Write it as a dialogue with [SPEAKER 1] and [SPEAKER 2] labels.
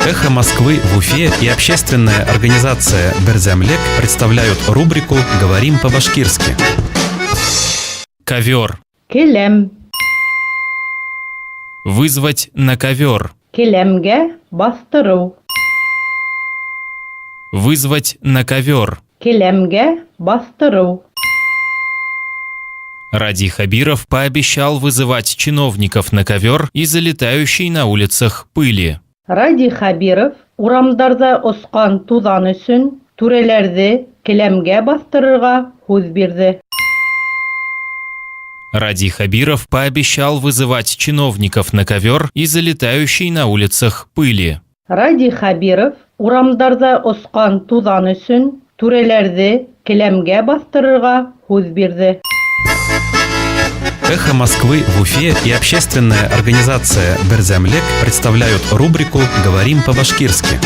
[SPEAKER 1] Эхо Москвы в Уфе и общественная организация Берзямлек представляют рубрику «Говорим по-башкирски». Ковер.
[SPEAKER 2] Келем.
[SPEAKER 1] Вызвать на ковер.
[SPEAKER 2] Келемге бастыру.
[SPEAKER 1] Вызвать на ковер.
[SPEAKER 2] Келемге бастыру.
[SPEAKER 1] Ради Хабиров пообещал вызывать чиновников на ковер из-за летающей на улицах пыли.
[SPEAKER 2] Ради Хабиров урамдарда осқан тузан өчен түреләрде келемге бастырырга һүз бирде.
[SPEAKER 1] Ради Хабиров пообещал вызывать чиновников на ковер из-за летающей на улицах пыли.
[SPEAKER 2] Ради Хабиров урамдарда осқан тузан өчен түреләрде келемге бастырырга һүз бирде.
[SPEAKER 1] Эхо Москвы в Уфе и общественная организация Берзямлек представляют рубрику «Говорим по-башкирски».